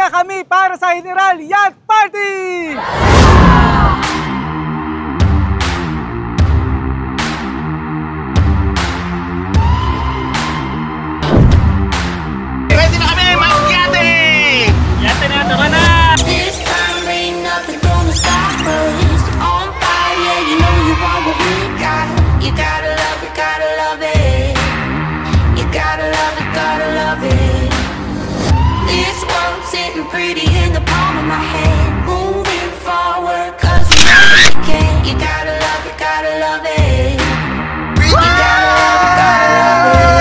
na kami para sa General Yacht Party! Ready na kami, mag-yate! Yate na, tara na! This time ain't nothing gonna stop us. On fire, you know you want what we got. You gotta love it, gotta love it. You gotta love it, gotta love it. This world's sitting pretty in the palm of my hand. Moving forward, cause you know you can. You gotta love it, gotta love it. You gotta love it, gotta love it.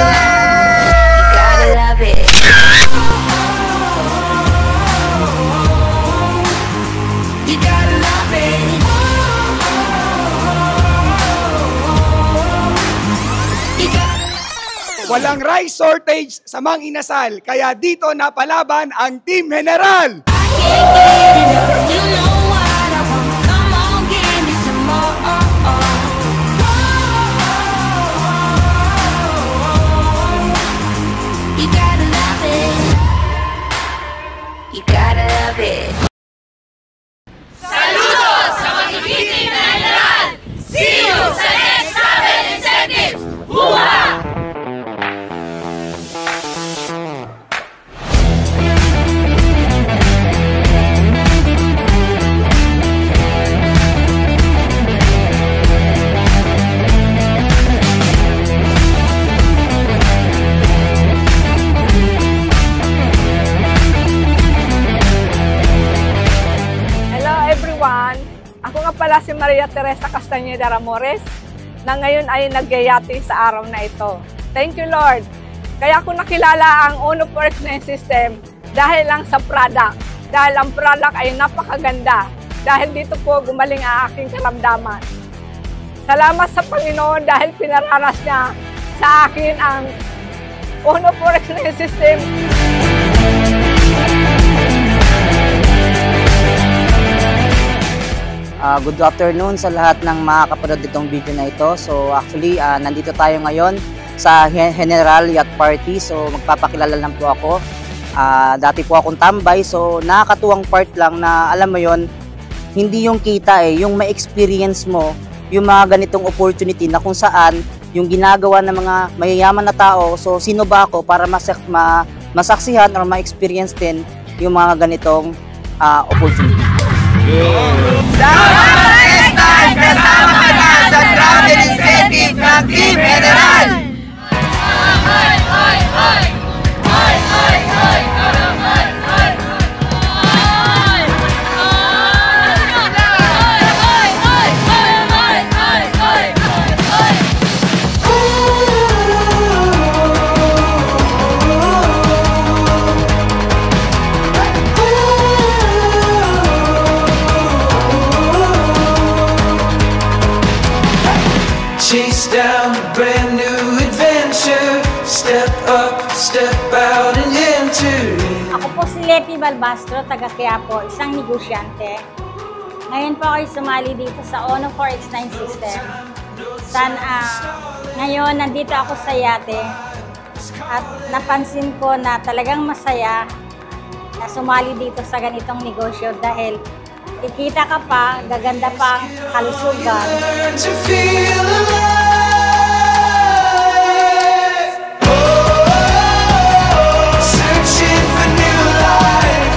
You gotta love it. You gotta love it. You gotta. Walang rice shortage sa Mang Inasal, kaya dito napalaban ang Team General! You know what I want. Come on, give me some more. You gotta love it. You gotta love it. Saludos sa magigiting na General! See you sa next travel incentives! Buha! Ako nga pala si Maria Teresa Castañeda Ramores na ngayon ay nagyayati sa araw na ito. Thank you, Lord. Kaya ako nakilala ang Uno 4X9 system dahil lang sa product. Dahil ang product ay napakaganda. Dahil dito po gumaling ang aking karamdaman. Salamat sa Panginoon dahil pinaranas niya sa akin ang Uno 4X9 system. Good afternoon sa lahat ng makakapanood itong video na ito. So actually, nandito tayo ngayon sa General Yacht Party. So magpapakilala lang po ako. Dati po akong tambay. So nakakatuwang part lang na alam mo yon, hindi yung kita yung may experience mo, yung mga ganitong opportunity na kung saan yung ginagawa ng mga mayayaman na tao. So sino ba ako para masaksihan or ma-experience din yung mga ganitong opportunity. Sama next time! Kasama ka na sa travel incentive ng Team General! Hoy! Hoy! Hoy! Hoy! Hoy! Hoy! Chase down a brand new adventure. Step up, step out and enter. Ako po si Lepi Balbastro, taga Quiapo, isang negosyante. Ngayon po ako sumali dito sa Uno 4X9 system. Ngayon nandito ako sa yate at napansin ko na talagang masaya na sumali dito sa ganitong negosyo dahil kikita ka pa, gaganda pa ang kalusugan. To feel alive. Searching for new life.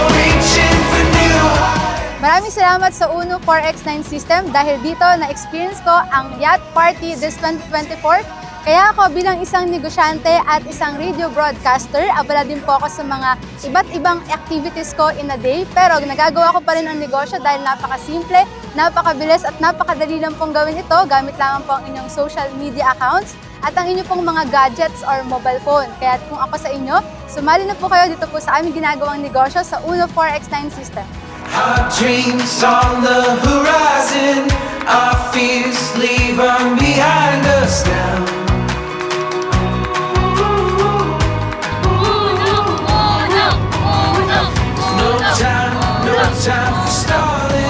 Reaching for new heights. Maraming salamat sa Uno 4X9 system dahil dito na-experience ko ang Yacht Party this 2024. Kaya ako bilang isang negosyante at isang radio broadcaster, abala din po ako sa mga iba't ibang activities ko in a day. Pero nagagawa ko pa rin ang negosyo dahil napakasimple, napakabilis at napakadali lang pong gawin ito. Gamit lamang po ang inyong social media accounts at ang inyong pong mga gadgets or mobile phone. Kaya kung ako sa inyo, sumali na po kayo dito po sa aming ginagawang negosyo sa Uno 4X9 system. Our dreams on the horizon, our fears leave them behind us now. No time for stalling.